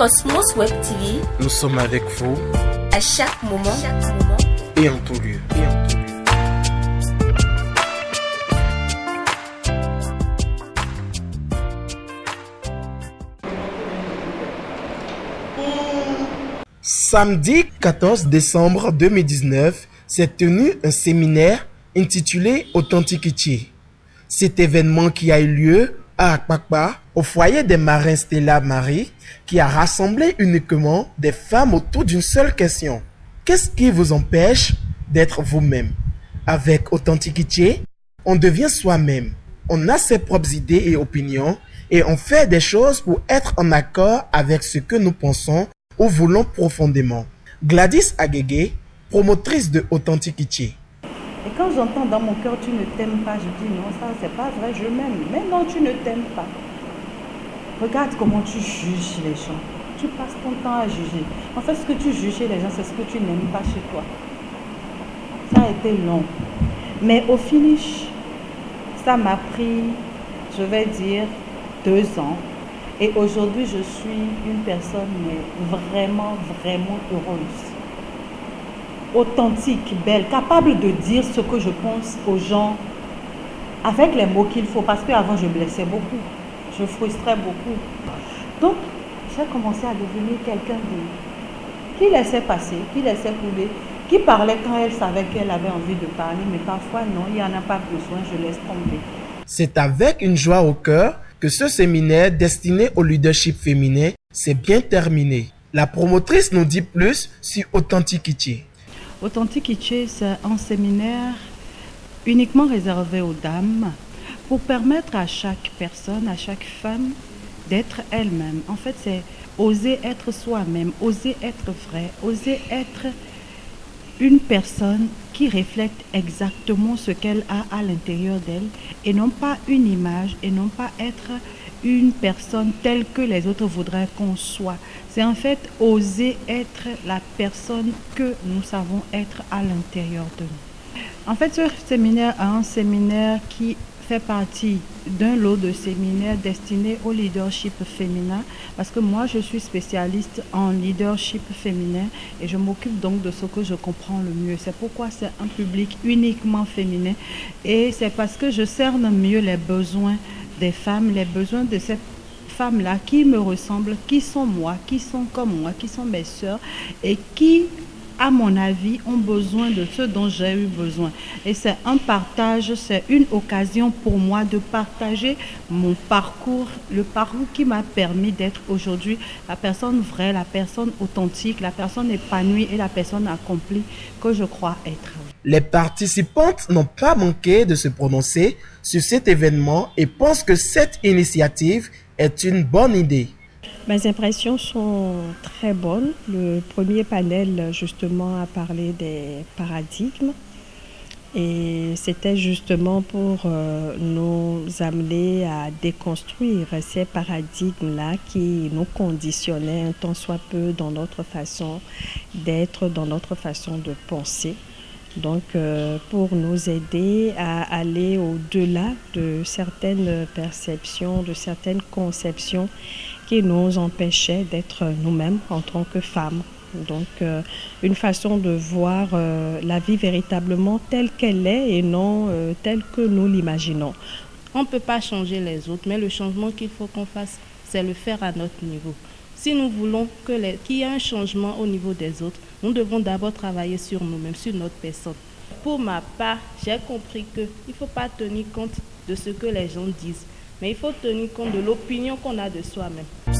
Cosmos Web TV, nous sommes avec vous à chaque moment et en tout lieu. Samedi 14 décembre 2019 s'est tenu un séminaire intitulé Authenticité. Cet événement qui a eu lieu à Akpakpa, au foyer des marins Stella Marie, qui a rassemblé uniquement des femmes autour d'une seule question. Qu'est-ce qui vous empêche d'être vous-même? Avec Authenticité, on devient soi-même. On a ses propres idées et opinions et on fait des choses pour être en accord avec ce que nous pensons ou voulons profondément. Gladys Agege, promotrice de Authenticité. Et quand j'entends dans mon cœur, tu ne t'aimes pas, je dis non, ça c'est pas vrai, je m'aime. Mais non, tu ne t'aimes pas. Regarde comment tu juges les gens. Tu passes ton temps à juger. En fait, ce que tu juges chez les gens, c'est ce que tu n'aimes pas chez toi. Ça a été long. Mais au finish, ça m'a pris, je vais dire, 2 ans. Et aujourd'hui, je suis une personne vraiment heureuse. Authentique, belle, capable de dire ce que je pense aux gens avec les mots qu'il faut. Parce qu'avant, je blessais beaucoup. Je frustrais beaucoup. Donc, j'ai commencé à devenir quelqu'un qui laissait passer, qui laissait couler, qui parlait quand elle savait qu'elle avait envie de parler. Mais parfois, non, il n'y en a pas besoin, je laisse tomber. C'est avec une joie au cœur que ce séminaire destiné au leadership féminin s'est bien terminé. La promotrice nous dit plus sur Authenticité. Authenticité, c'est un séminaire uniquement réservé aux dames pour permettre à chaque personne, à chaque femme d'être elle-même. En fait, c'est oser être soi-même, oser être vrai, oser être une personne qui reflète exactement ce qu'elle a à l'intérieur d'elle et non pas une image et non pas être une personne telle que les autres voudraient qu'on soit. C'est en fait oser être la personne que nous savons être à l'intérieur de nous. En fait, ce séminaire est un séminaire qui fait partie d'un lot de séminaires destinés au leadership féminin parce que moi je suis spécialiste en leadership féminin et je m'occupe donc de ce que je comprends le mieux. C'est pourquoi c'est un public uniquement féminin et c'est parce que je cerne mieux les besoins des femmes, les besoins de ces femmes-là qui me ressemblent, qui sont moi, qui sont comme moi, qui sont mes sœurs et qui, à mon avis, ont besoin de ce dont j'ai eu besoin. Et c'est un partage, c'est une occasion pour moi de partager mon parcours, le parcours qui m'a permis d'être aujourd'hui la personne vraie, la personne authentique, la personne épanouie et la personne accomplie que je crois être. Les participantes n'ont pas manqué de se prononcer sur cet événement et pensent que cette initiative est une bonne idée. Mes impressions sont très bonnes. Le premier panel, justement, a parlé des paradigmes. Et c'était justement pour nous amener à déconstruire ces paradigmes-là qui nous conditionnaient un tant soit peu dans notre façon d'être, dans notre façon de penser. Donc, pour nous aider à aller au-delà de certaines perceptions, de certaines conceptions qui nous empêchaient d'être nous-mêmes en tant que femmes. Donc, une façon de voir la vie véritablement telle qu'elle est et non telle que nous l'imaginons. On ne peut pas changer les autres, mais le changement qu'il faut qu'on fasse, c'est le faire à notre niveau. Si nous voulons qu'il y ait un changement au niveau des autres, nous devons d'abord travailler sur nous-mêmes, sur notre personne. Pour ma part, j'ai compris qu'il ne faut pas tenir compte de ce que les gens disent, mais il faut tenir compte de l'opinion qu'on a de soi-même.